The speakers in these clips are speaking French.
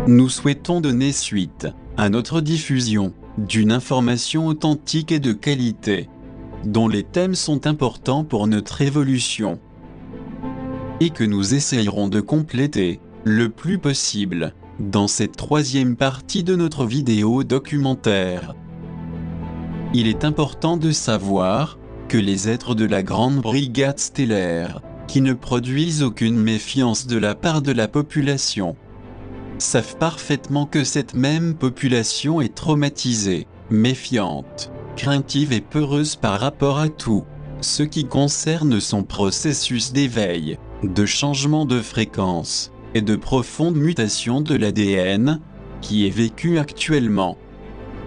Nous souhaitons donner suite à notre diffusion d'une information authentique et de qualité, dont les thèmes sont importants pour notre évolution, et que nous essayerons de compléter le plus possible dans cette troisième partie de notre vidéo documentaire. Il est important de savoir que les êtres de la Grande Brigade Stellaire, qui ne produisent aucune méfiance de la part de la population, savent parfaitement que cette même population est traumatisée, méfiante, craintive et peureuse par rapport à tout ce qui concerne son processus d'éveil, de changement de fréquence et de profonde mutation de l'ADN qui est vécu actuellement.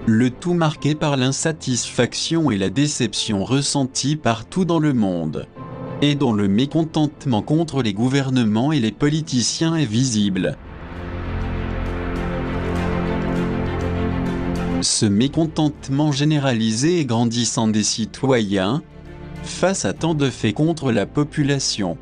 Le tout marqué par l'insatisfaction et la déception ressentie partout dans le monde, et dont le mécontentement contre les gouvernements et les politiciens est visible. Ce mécontentement généralisé et grandissant des citoyens face à tant de faits contre la population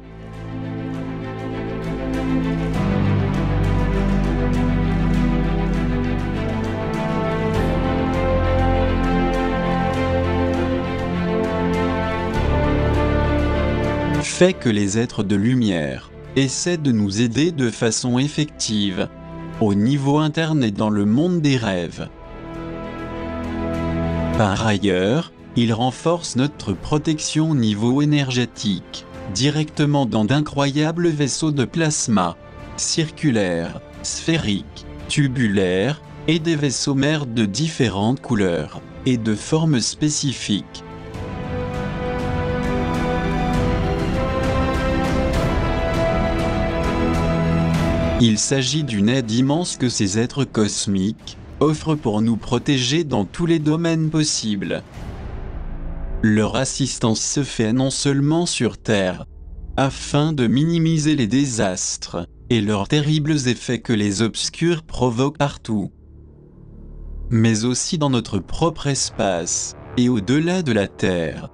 fait que les êtres de lumière essaient de nous aider de façon effective, au niveau interne et dans le monde des rêves. Par ailleurs, ils renforcent notre protection au niveau énergétique, directement dans d'incroyables vaisseaux de plasma, circulaires, sphériques, tubulaires, et des vaisseaux mères de différentes couleurs et de formes spécifiques. Il s'agit d'une aide immense que ces êtres cosmiques offrent pour nous protéger dans tous les domaines possibles. Leur assistance se fait non seulement sur Terre, afin de minimiser les désastres et leurs terribles effets que les obscurs provoquent partout, mais aussi dans notre propre espace et au-delà de la Terre.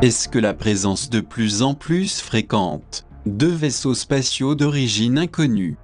Est-ce que la présence de plus en plus fréquente de vaisseaux spatiaux d'origine inconnue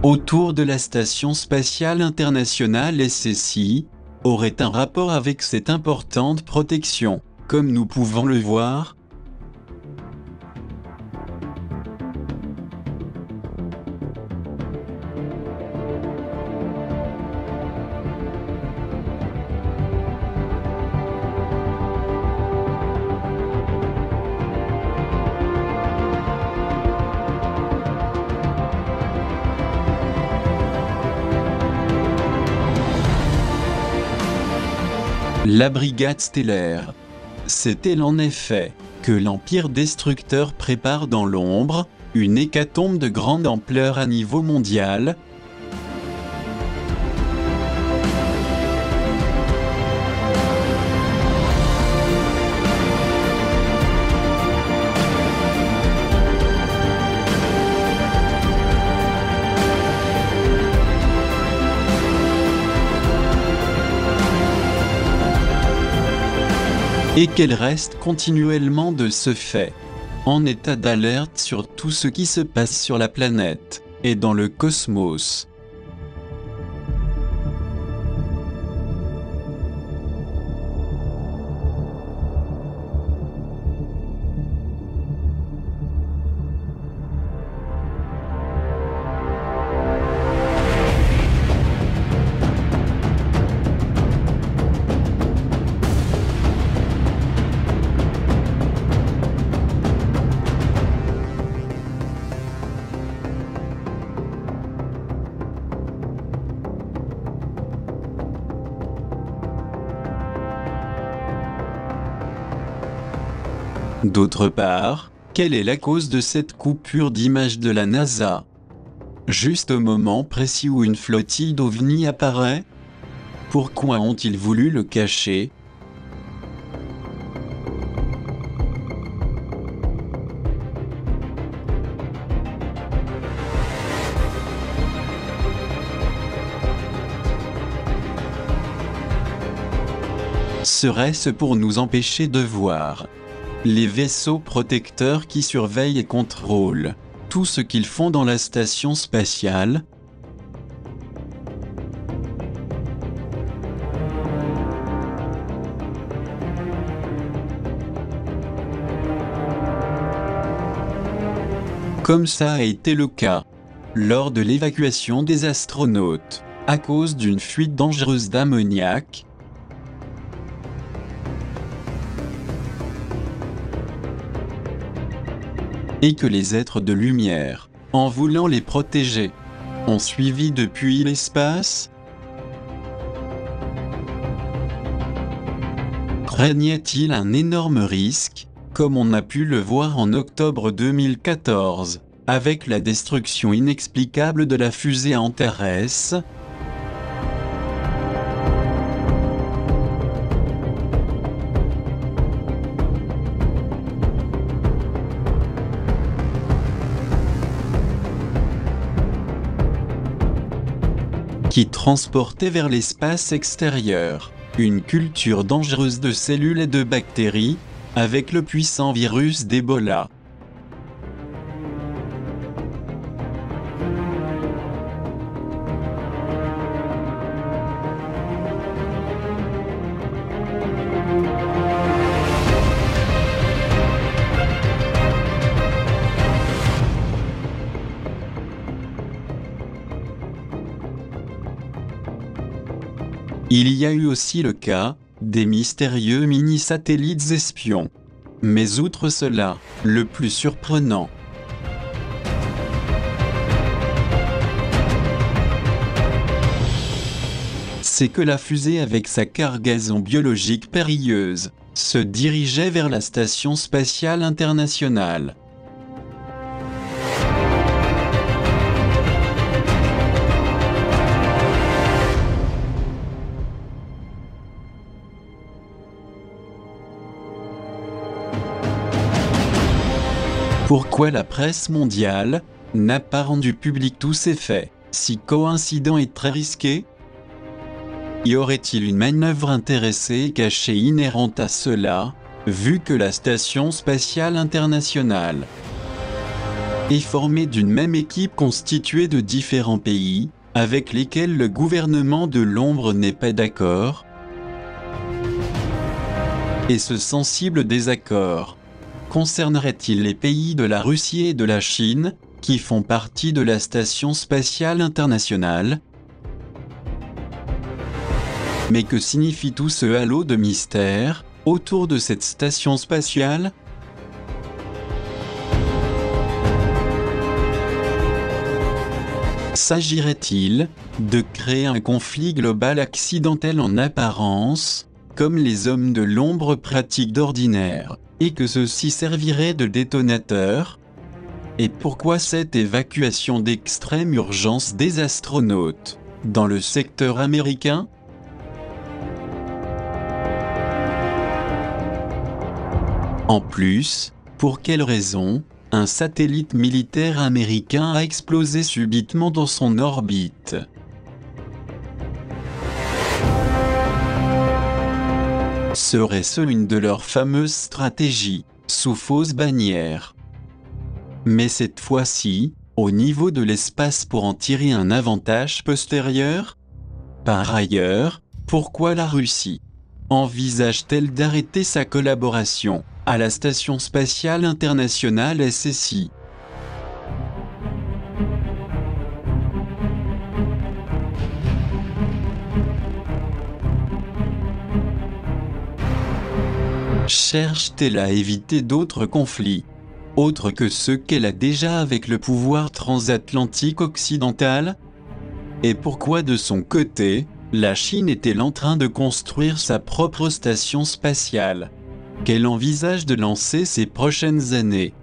autour de la Station Spatiale Internationale SSI, aurait un rapport avec cette importante protection, comme nous pouvons le voir? La Brigade Stellaire. C'est elle en effet que l'Empire Destructeur prépare dans l'ombre une hécatombe de grande ampleur à niveau mondial. Et qu'elle reste continuellement de ce fait en état d'alerte sur tout ce qui se passe sur la planète et dans le cosmos. D'autre part, quelle est la cause de cette coupure d'image de la NASA? juste au moment précis où une flottille d'ovnis apparaît? Pourquoi ont-ils voulu le cacher? Serait-ce pour nous empêcher de voir les vaisseaux protecteurs qui surveillent et contrôlent tout ce qu'ils font dans la station spatiale? Comme ça a été le cas lors de l'évacuation des astronautes, à cause d'une fuite dangereuse d'ammoniac, et que les êtres de lumière, en voulant les protéger, ont suivi depuis l'espace? Craignait-il un énorme risque, comme on a pu le voir en octobre 2014, avec la destruction inexplicable de la fusée Antares? Qui transportait vers l'espace extérieur une culture dangereuse de cellules et de bactéries, avec le puissant virus d'Ebola. Il y a eu aussi le cas des mystérieux mini-satellites espions. Mais outre cela, le plus surprenant, c'est que la fusée avec sa cargaison biologique périlleuse se dirigeait vers la Station spatiale internationale. Pourquoi la presse mondiale n'a pas rendu public tous ces faits, si coïncidents et très risqués? Y aurait-il une manœuvre intéressée et cachée inhérente à cela, vu que la Station spatiale internationale est formée d'une même équipe constituée de différents pays, avec lesquels le gouvernement de l'ombre n'est pas d'accord? Et ce sensible désaccord concernerait-il les pays de la Russie et de la Chine, qui font partie de la Station spatiale internationale? Mais que signifie tout ce halo de mystère autour de cette station spatiale? S'agirait-il de créer un conflit global accidentel en apparence, comme les hommes de l'ombre pratiquent d'ordinaire, et que ceci servirait de détonateur? Et pourquoi cette évacuation d'extrême urgence des astronautes dans le secteur américain? En plus, pour quelle raison un satellite militaire américain a explosé subitement dans son orbite? Serait-ce une de leurs fameuses stratégies, sous fausse bannière? Mais cette fois-ci, au niveau de l'espace pour en tirer un avantage postérieur? Par ailleurs, pourquoi la Russie envisage-t-elle d'arrêter sa collaboration à la Station spatiale internationale SSI? Cherche-t-elle à éviter d'autres conflits, autres que ceux qu'elle a déjà avec le pouvoir transatlantique occidental? Et pourquoi de son côté, la Chine est-elle en train de construire sa propre station spatiale, qu'elle envisage de lancer ces prochaines années?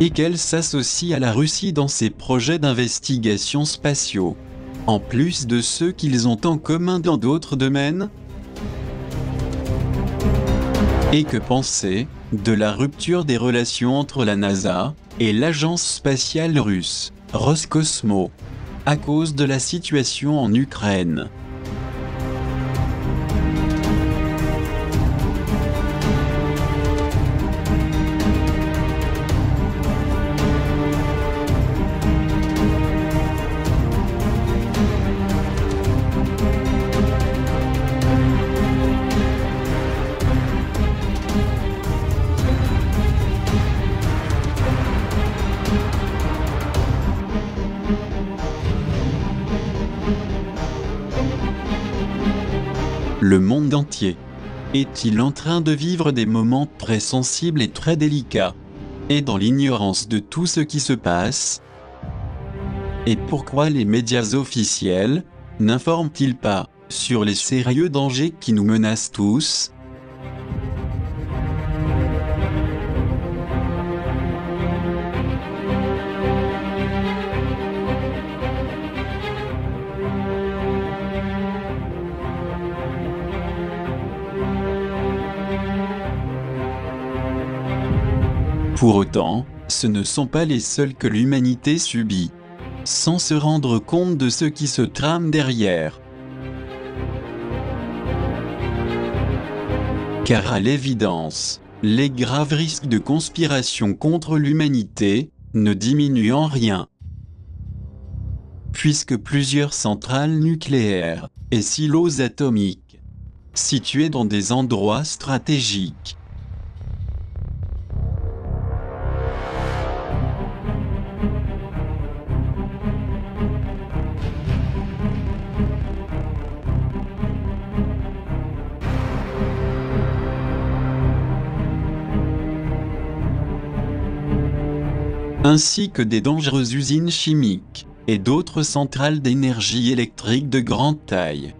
et qu'elle s'associe à la Russie dans ses projets d'investigation spatiaux, en plus de ceux qu'ils ont en commun dans d'autres domaines? Et que penser de la rupture des relations entre la NASA et l'agence spatiale russe, Roscosmos, à cause de la situation en Ukraine? Le monde entier est-il en train de vivre des moments très sensibles et très délicats, et dans l'ignorance de tout ce qui se passe? Et pourquoi les médias officiels n'informent-ils pas sur les sérieux dangers qui nous menacent tous? Pour autant, ce ne sont pas les seuls que l'humanité subit, sans se rendre compte de ce qui se trame derrière. Car à l'évidence, les graves risques de conspiration contre l'humanité ne diminuent en rien. Puisque plusieurs centrales nucléaires et silos atomiques, situés dans des endroits stratégiques, ainsi que des dangereuses usines chimiques et d'autres centrales d'énergie électrique de grande taille.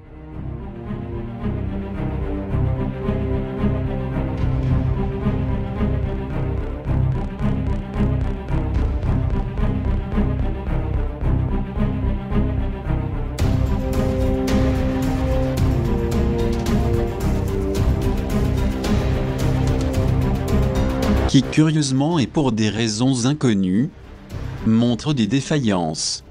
Qui curieusement et pour des raisons inconnues, montrent des défaillances.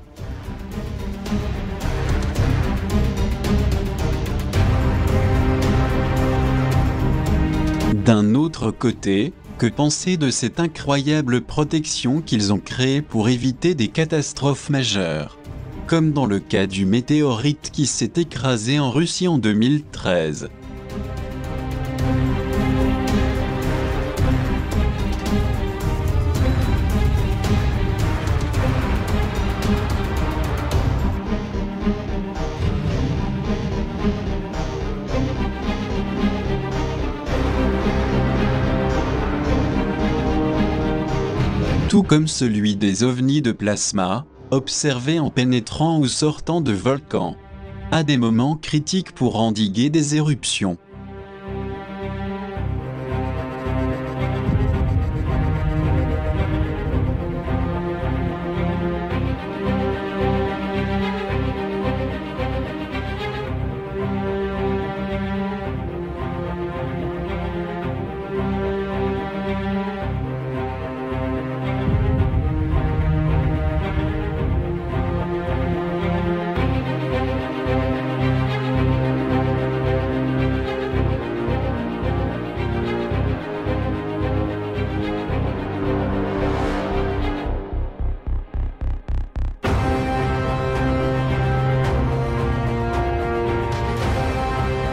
D'un autre côté, que penser de cette incroyable protection qu'ils ont créée pour éviter des catastrophes majeures, comme dans le cas du météorite qui s'est écrasé en Russie en 2013. Tout comme celui des ovnis de plasma, observés en pénétrant ou sortant de volcans, à des moments critiques pour endiguer des éruptions.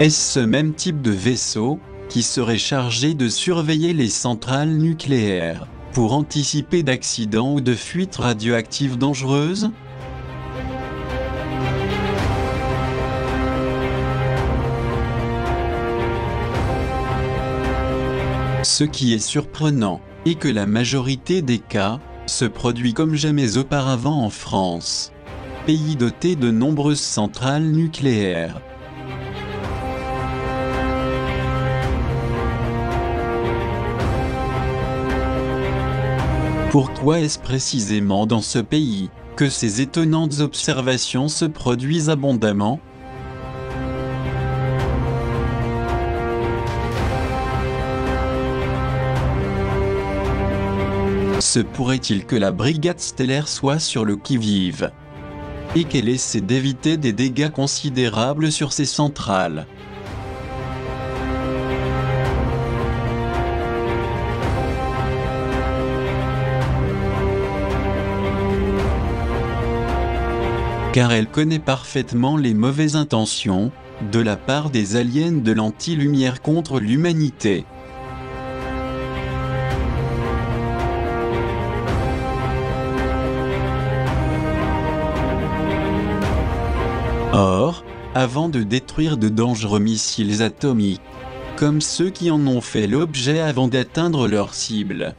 Est-ce ce même type de vaisseau qui serait chargé de surveiller les centrales nucléaires pour anticiper d'accidents ou de fuites radioactives dangereuses? Ce qui est surprenant est que la majorité des cas se produit comme jamais auparavant en France, pays doté de nombreuses centrales nucléaires. Pourquoi est-ce précisément dans ce pays que ces étonnantes observations se produisent abondamment? Se pourrait-il que la brigade stellaire soit sur le qui-vive et qu'elle essaie d'éviter des dégâts considérables sur ses centrales? Car elle connaît parfaitement les mauvaises intentions de la part des aliens de l'anti-lumière contre l'humanité. Or, avant de détruire de dangereux missiles atomiques, comme ceux qui en ont fait l'objet avant d'atteindre leur cible,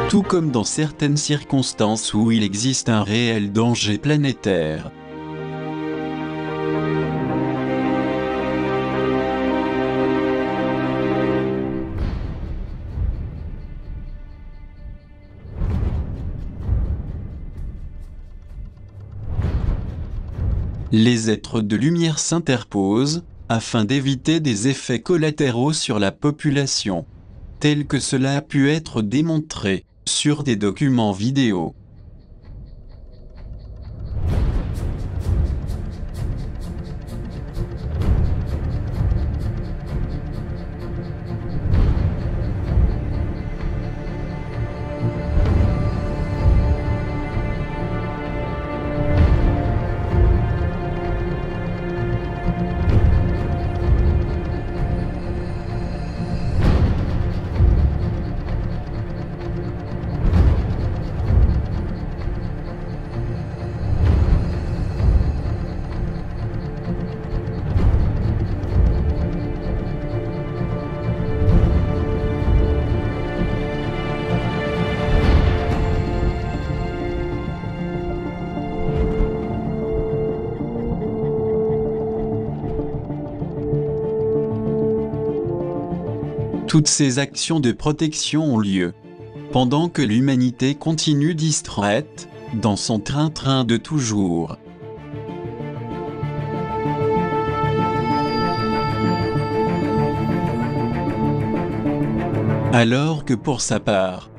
tout comme dans certaines circonstances où il existe un réel danger planétaire, les êtres de lumière s'interposent, afin d'éviter des effets collatéraux sur la population, tel que cela a pu être démontré sur des documents vidéo. Toutes ces actions de protection ont lieu pendant que l'humanité continue distraite dans son train-train de toujours. Alors que pour sa part,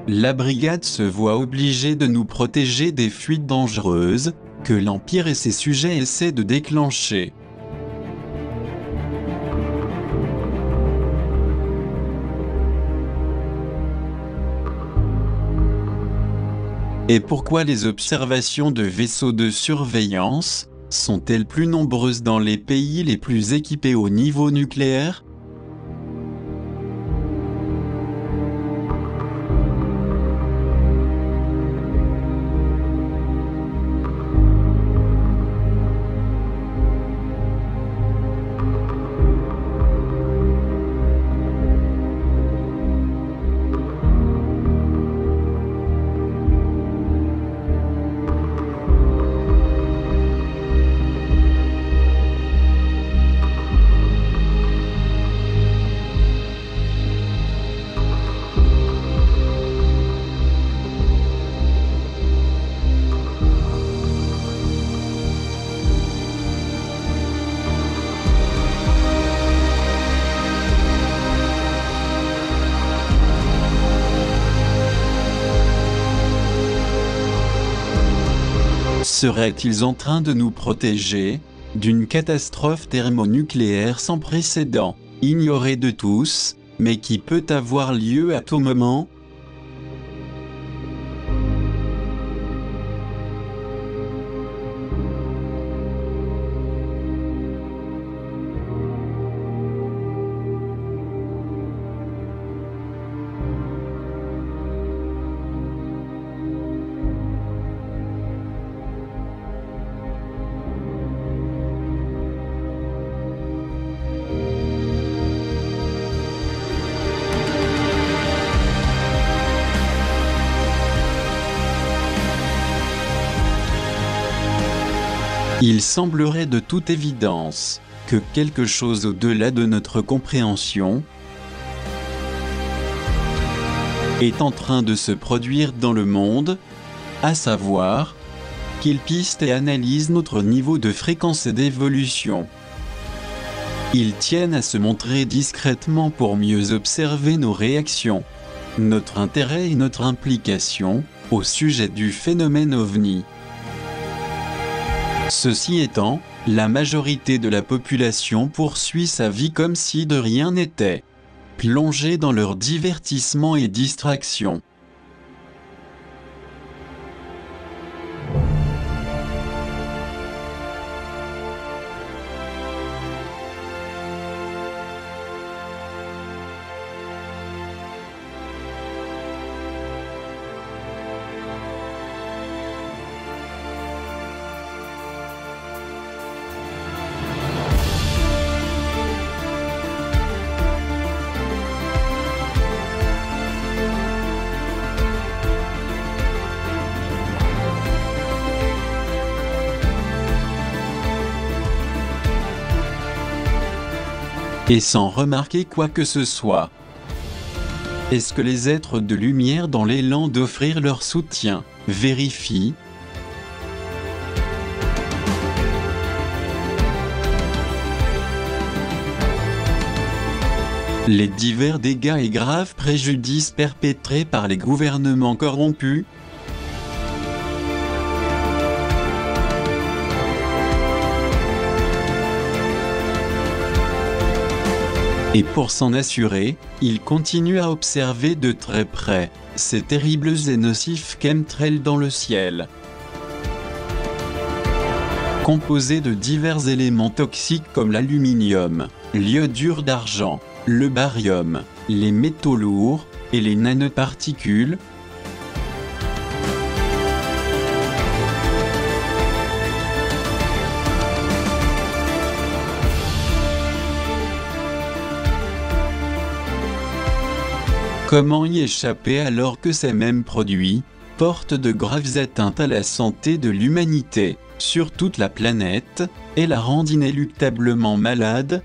la brigade se voit obligée de nous protéger des fuites dangereuses que l'Empire et ses sujets essaient de déclencher. Et pourquoi les observations de vaisseaux de surveillance sont-elles plus nombreuses dans les pays les plus équipés au niveau nucléaire? Seraient-ils en train de nous protéger d'une catastrophe thermonucléaire sans précédent, ignorée de tous, mais qui peut avoir lieu à tout moment? Il semblerait de toute évidence que quelque chose au-delà de notre compréhension est en train de se produire dans le monde, à savoir qu'il piste et analyse notre niveau de fréquence et d'évolution. Ils tiennent à se montrer discrètement pour mieux observer nos réactions, notre intérêt et notre implication au sujet du phénomène OVNI. Ceci étant, la majorité de la population poursuit sa vie comme si de rien n'était, plongée dans leurs divertissements et distractions. Et sans remarquer quoi que ce soit. Est-ce que les êtres de lumière, dans l'élan d'offrir leur soutien, vérifient ? Les divers dégâts et graves préjudices perpétrés par les gouvernements corrompus ? Et pour s'en assurer, il continue à observer de très près ces terribles et nocifs chemtrails dans le ciel. Composés de divers éléments toxiques comme l'aluminium, l'iodure d'argent, le barium, les métaux lourds et les nanoparticules, comment y échapper alors que ces mêmes produits portent de graves atteintes à la santé de l'humanité, sur toute la planète, et la rendent inéluctablement malade ?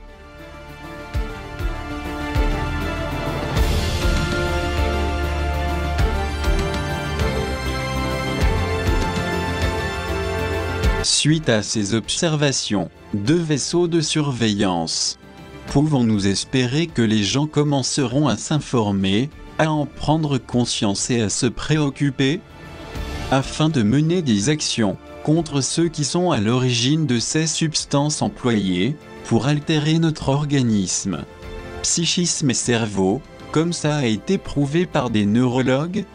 Suite à ces observations, 2 vaisseaux de surveillance, pouvons-nous espérer que les gens commenceront à s'informer, à en prendre conscience et à se préoccuper, afin de mener des actions contre ceux qui sont à l'origine de ces substances employées pour altérer notre organisme, psychisme et cerveau, comme ça a été prouvé par des neurologues ?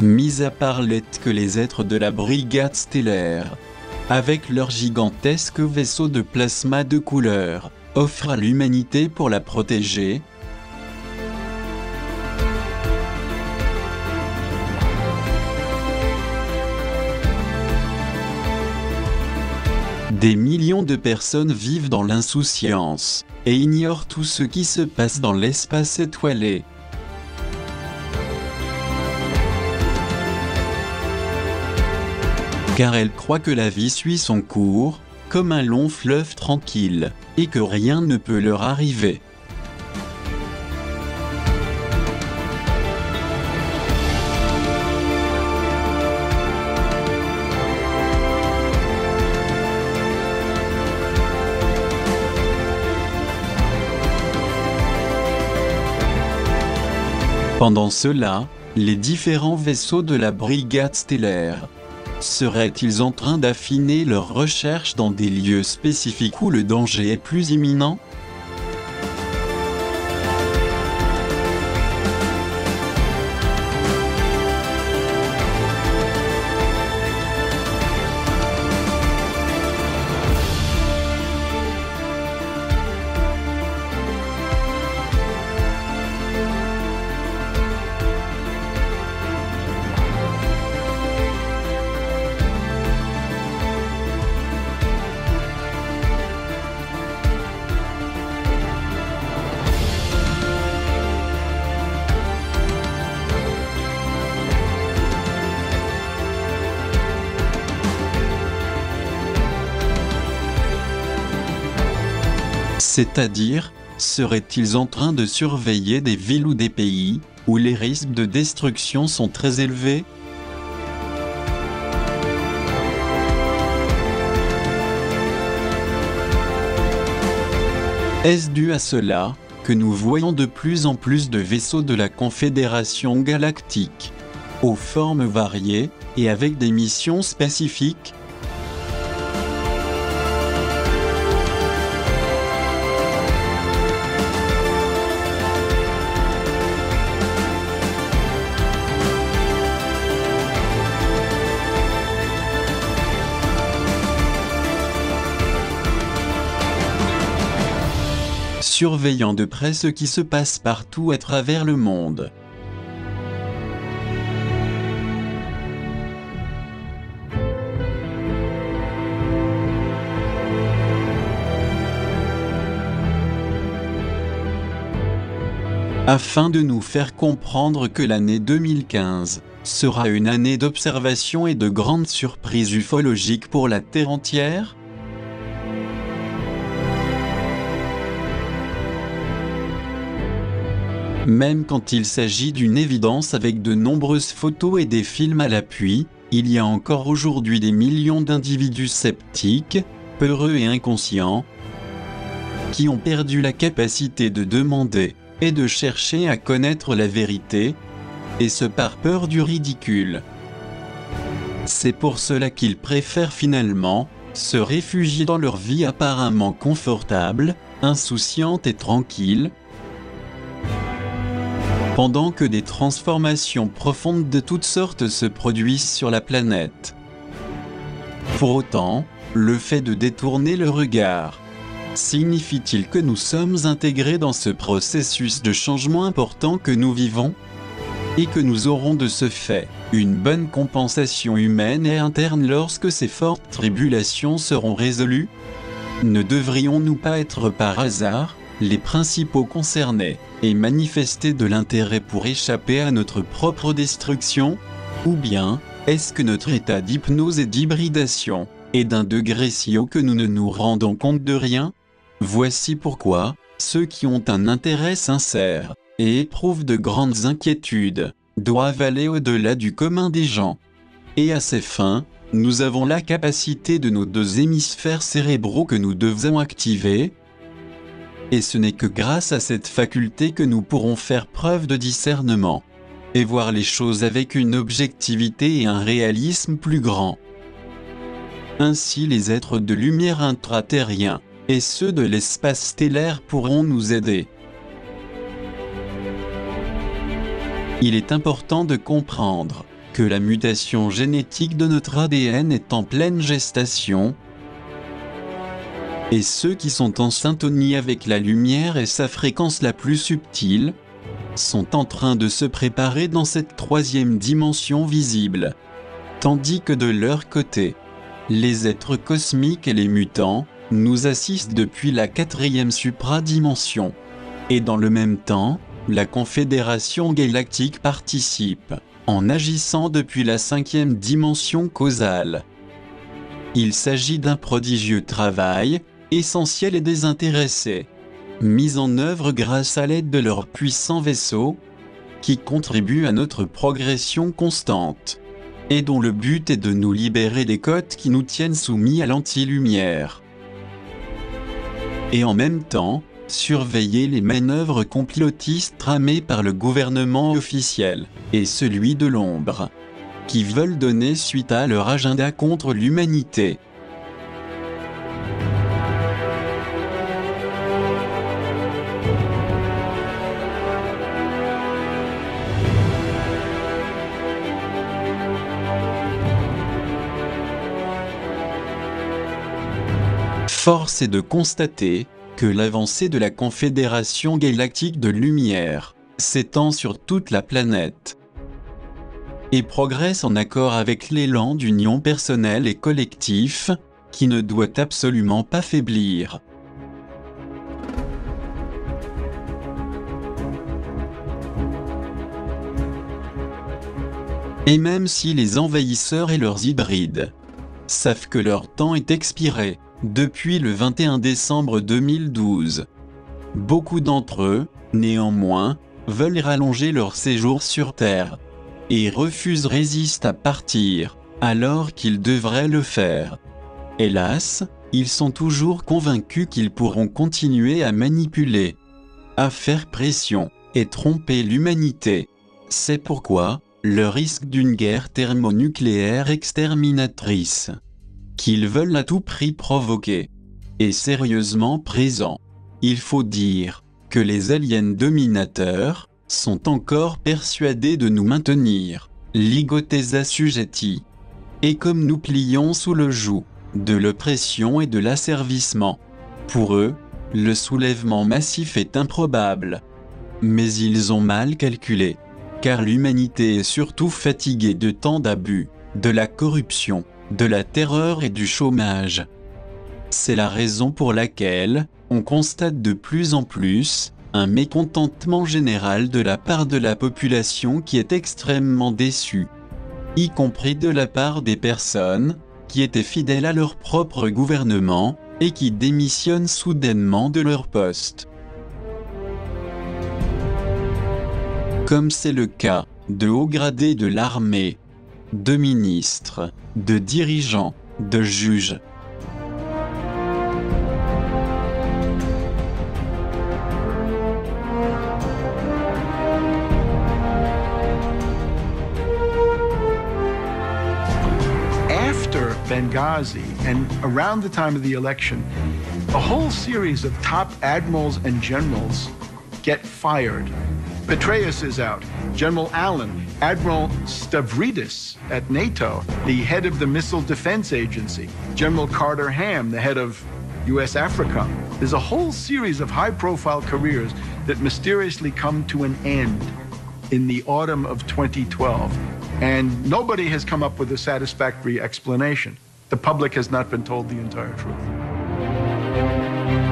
Mis à part l'aide que les êtres de la brigade stellaire, avec leurs gigantesques vaisseaux de plasma de couleur, offrent à l'humanité pour la protéger, des millions de personnes vivent dans l'insouciance et ignorent tout ce qui se passe dans l'espace étoilé. Car elles croient que la vie suit son cours, comme un long fleuve tranquille, et que rien ne peut leur arriver. Pendant cela, les différents vaisseaux de la brigade stellaire seraient-ils en train d'affiner leurs recherches dans des lieux spécifiques où le danger est plus imminent ? C'est-à-dire, seraient-ils en train de surveiller des villes ou des pays, où les risques de destruction sont très élevés ? Est-ce dû à cela que nous voyons de plus en plus de vaisseaux de la Confédération galactique, aux formes variées et avec des missions spécifiques ? Surveillant de près ce qui se passe partout à travers le monde. Afin de nous faire comprendre que l'année 2015 sera une année d'observation et de grandes surprises ufologiques pour la Terre entière ? Même quand il s'agit d'une évidence avec de nombreuses photos et des films à l'appui, il y a encore aujourd'hui des millions d'individus sceptiques, peureux et inconscients, qui ont perdu la capacité de demander et de chercher à connaître la vérité, et ce par peur du ridicule. C'est pour cela qu'ils préfèrent finalement se réfugier dans leur vie apparemment confortable, insouciante et tranquille, pendant que des transformations profondes de toutes sortes se produisent sur la planète. Pour autant, le fait de détourner le regard signifie-t-il que nous sommes intégrés dans ce processus de changement important que nous vivons ? Et que nous aurons de ce fait une bonne compensation humaine et interne lorsque ces fortes tribulations seront résolues ? Ne devrions-nous pas être par hasard les principaux concernés et manifester de l'intérêt pour échapper à notre propre destruction ? Ou bien, est-ce que notre état d'hypnose et d'hybridation est d'un degré si haut que nous ne nous rendons compte de rien ? Voici pourquoi, ceux qui ont un intérêt sincère et éprouvent de grandes inquiétudes doivent aller au-delà du commun des gens. Et à ces fins, nous avons la capacité de nos deux hémisphères cérébraux que nous devons activer, et ce n'est que grâce à cette faculté que nous pourrons faire preuve de discernement et voir les choses avec une objectivité et un réalisme plus grand. Ainsi les êtres de lumière intraterriens et ceux de l'espace stellaire pourront nous aider. Il est important de comprendre que la mutation génétique de notre ADN est en pleine gestation, et ceux qui sont en syntonie avec la lumière et sa fréquence la plus subtile sont en train de se préparer dans cette troisième dimension visible, tandis que de leur côté, les êtres cosmiques et les mutants nous assistent depuis la quatrième supradimension. Et dans le même temps, la Confédération galactique participe, en agissant depuis la cinquième dimension causale. Il s'agit d'un prodigieux travail, essentiel et désintéressé, mis en œuvre grâce à l'aide de leurs puissants vaisseaux, qui contribuent à notre progression constante, et dont le but est de nous libérer des codes qui nous tiennent soumis à l'anti-lumière. Et en même temps, surveiller les manœuvres complotistes tramées par le gouvernement officiel, et celui de l'ombre, qui veulent donner suite à leur agenda contre l'humanité. Force est de constater que l'avancée de la Confédération galactique de lumière s'étend sur toute la planète et progresse en accord avec l'élan d'union personnelle et collectif qui ne doit absolument pas faiblir. Et même si les envahisseurs et leurs hybrides savent que leur temps est expiré, depuis le 21 décembre 2012. Beaucoup d'entre eux, néanmoins, veulent rallonger leur séjour sur Terre et résistent à partir, alors qu'ils devraient le faire. Hélas, ils sont toujours convaincus qu'ils pourront continuer à manipuler, à faire pression et tromper l'humanité. C'est pourquoi le risque d'une guerre thermonucléaire exterminatrice qu'ils veulent à tout prix provoquer est sérieusement présent. Il faut dire que les aliens dominateurs sont encore persuadés de nous maintenir ligotés assujettis. Et comme nous plions sous le joug de l'oppression et de l'asservissement, pour eux, le soulèvement massif est improbable. Mais ils ont mal calculé, car l'humanité est surtout fatiguée de tant d'abus, de la corruption, de la terreur et du chômage. C'est la raison pour laquelle on constate de plus en plus un mécontentement général de la part de la population qui est extrêmement déçue, y compris de la part des personnes qui étaient fidèles à leur propre gouvernement et qui démissionnent soudainement de leur poste. Comme c'est le cas de hauts gradés de l'armée, de ministres, de dirigeants, de juges. After Benghazi and around the time of the election, a whole series of top admirals and generals get fired. Petraeus is out. General Allen, Admiral Stavridis at NATO, the head of the Missile Defense Agency, General Carter Ham, the head of U.S. AFRICOM. There's a whole series of high-profile careers that mysteriously come to an end in the autumn of 2012. And nobody has come up with a satisfactory explanation. The public has not been told the entire truth.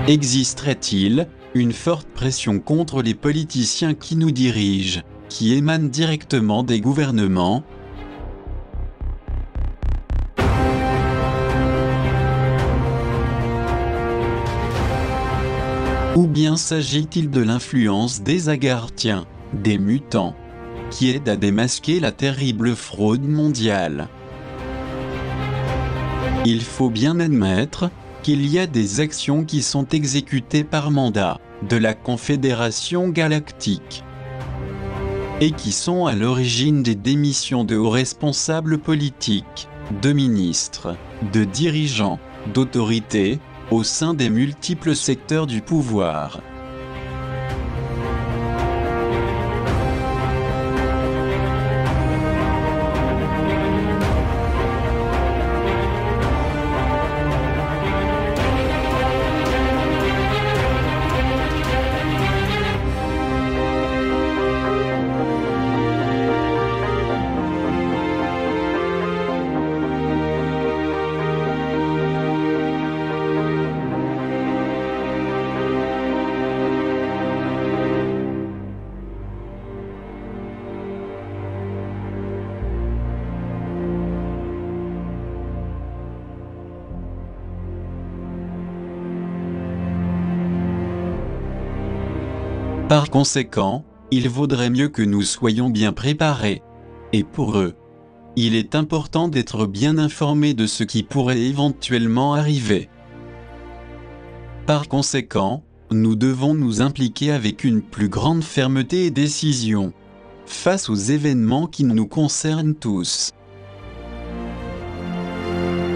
Existerait-il une forte pression contre les politiciens qui nous dirigent, qui émanent directement des gouvernements? Ou bien s'agit-il de l'influence des Agarthiens, des mutants, qui aident à démasquer la terrible fraude mondiale? Il faut bien admettre qu'il y a des actions qui sont exécutées par mandat de la Confédération galactique et qui sont à l'origine des démissions de hauts responsables politiques, de ministres, de dirigeants, d'autorités, au sein des multiples secteurs du pouvoir. Par conséquent, il vaudrait mieux que nous soyons bien préparés. Et pour eux, il est important d'être bien informés de ce qui pourrait éventuellement arriver. Par conséquent, nous devons nous impliquer avec une plus grande fermeté et décision face aux événements qui nous concernent tous.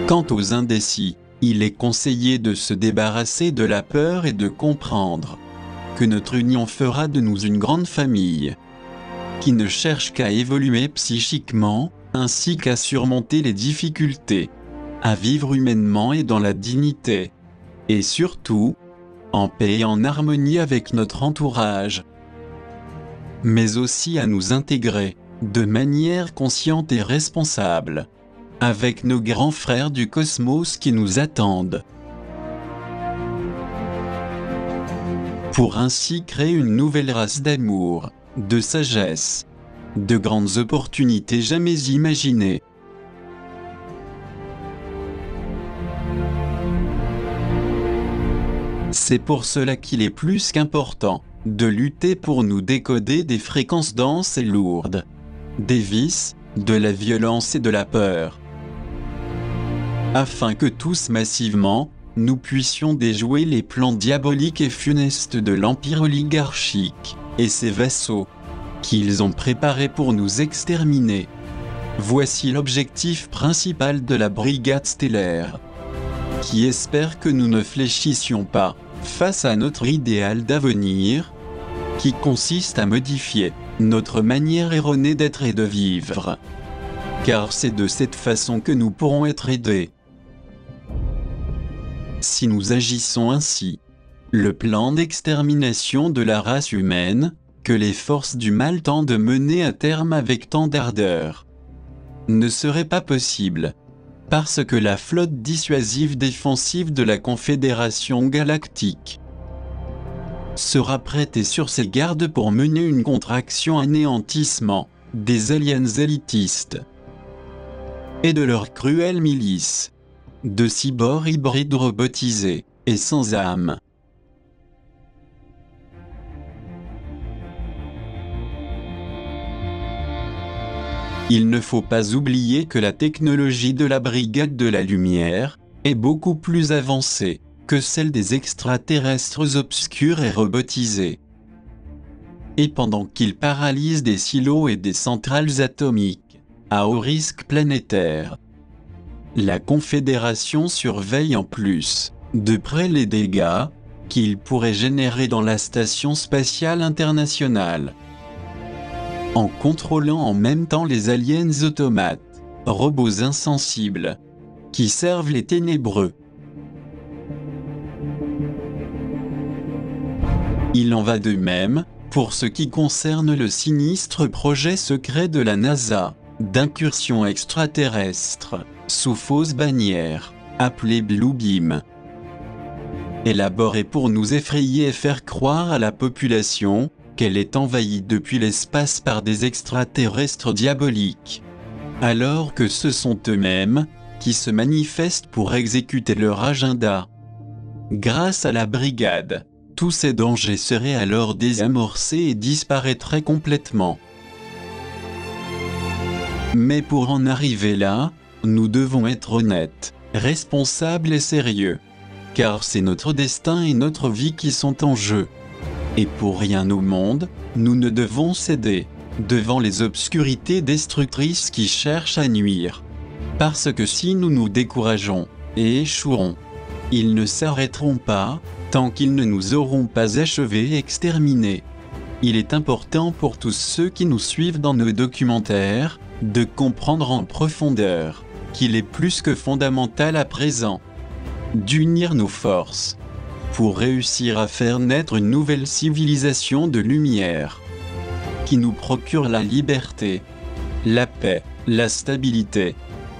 Quant aux indécis, il est conseillé de se débarrasser de la peur et de comprendre que notre union fera de nous une grande famille, qui ne cherche qu'à évoluer psychiquement, ainsi qu'à surmonter les difficultés, à vivre humainement et dans la dignité, et surtout, en paix et en harmonie avec notre entourage, mais aussi à nous intégrer, de manière consciente et responsable, avec nos grands frères du cosmos qui nous attendent, pour ainsi créer une nouvelle race d'amour, de sagesse, de grandes opportunités jamais imaginées. C'est pour cela qu'il est plus qu'important de lutter pour nous décoder des fréquences denses et lourdes, des vices, de la violence et de la peur, afin que tous massivement, nous puissions déjouer les plans diaboliques et funestes de l'empire oligarchique et ses vassaux, qu'ils ont préparés pour nous exterminer. Voici l'objectif principal de la brigade stellaire, qui espère que nous ne fléchissions pas face à notre idéal d'avenir, qui consiste à modifier notre manière erronée d'être et de vivre. Car c'est de cette façon que nous pourrons être aidés. Si nous agissons ainsi, le plan d'extermination de la race humaine, que les forces du mal tentent de mener à terme avec tant d'ardeur, ne serait pas possible, parce que la flotte dissuasive défensive de la Confédération galactique sera prête et sur ses gardes pour mener une contre-action anéantissement des aliens élitistes et de leurs cruelles milices de cyborgs hybrides robotisés et sans âme. Il ne faut pas oublier que la technologie de la Brigade de la Lumière est beaucoup plus avancée que celle des extraterrestres obscurs et robotisés. Et pendant qu'ils paralysent des silos et des centrales atomiques, à haut risque planétaire, la Confédération surveille en plus de près les dégâts qu'ils pourraient générer dans la Station spatiale internationale, en contrôlant en même temps les aliens automates, robots insensibles, qui servent les ténébreux. Il en va de même pour ce qui concerne le sinistre projet secret de la NASA d'incursion extraterrestre sous fausse bannière, appelé Blue Beam, élaboré pour nous effrayer et faire croire à la population qu'elle est envahie depuis l'espace par des extraterrestres diaboliques, alors que ce sont eux-mêmes qui se manifestent pour exécuter leur agenda. Grâce à la brigade, tous ces dangers seraient alors désamorcés et disparaîtraient complètement. Mais pour en arriver là, nous devons être honnêtes, responsables et sérieux, car c'est notre destin et notre vie qui sont en jeu. Et pour rien au monde, nous ne devons céder devant les obscurités destructrices qui cherchent à nuire. Parce que si nous nous décourageons et échouerons, ils ne s'arrêteront pas tant qu'ils ne nous auront pas achevés et exterminés. Il est important pour tous ceux qui nous suivent dans nos documentaires de comprendre en profondeur qu'il est plus que fondamental à présent d'unir nos forces pour réussir à faire naître une nouvelle civilisation de lumière qui nous procure la liberté, la paix, la stabilité,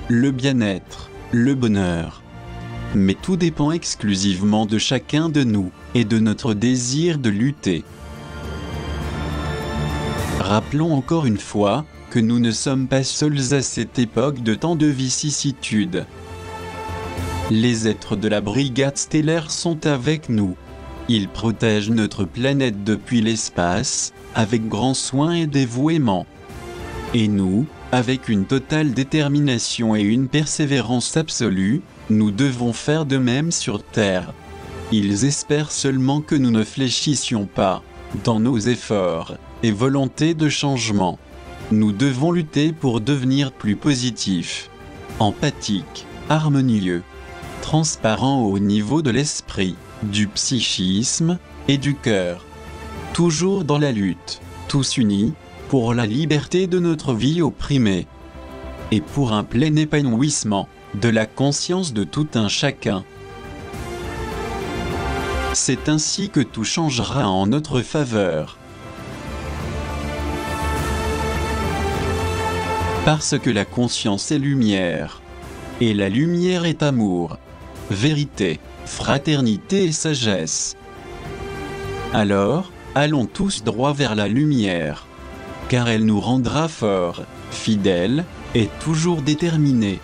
le bien-être, le bonheur. Mais tout dépend exclusivement de chacun de nous et de notre désir de lutter. Rappelons encore une fois que nous ne sommes pas seuls à cette époque de tant de vicissitudes. Les êtres de la brigade stellaire sont avec nous. Ils protègent notre planète depuis l'espace, avec grand soin et dévouement. Et nous, avec une totale détermination et une persévérance absolue, nous devons faire de même sur Terre. Ils espèrent seulement que nous ne fléchissions pas dans nos efforts et volontés de changement. Nous devons lutter pour devenir plus positifs, empathiques, harmonieux, transparents au niveau de l'esprit, du psychisme et du cœur. Toujours dans la lutte, tous unis, pour la liberté de notre vie opprimée et pour un plein épanouissement de la conscience de tout un chacun. C'est ainsi que tout changera en notre faveur. Parce que la conscience est lumière, et la lumière est amour, vérité, fraternité et sagesse. Alors, allons tous droit vers la lumière, car elle nous rendra forts, fidèles, et toujours déterminés.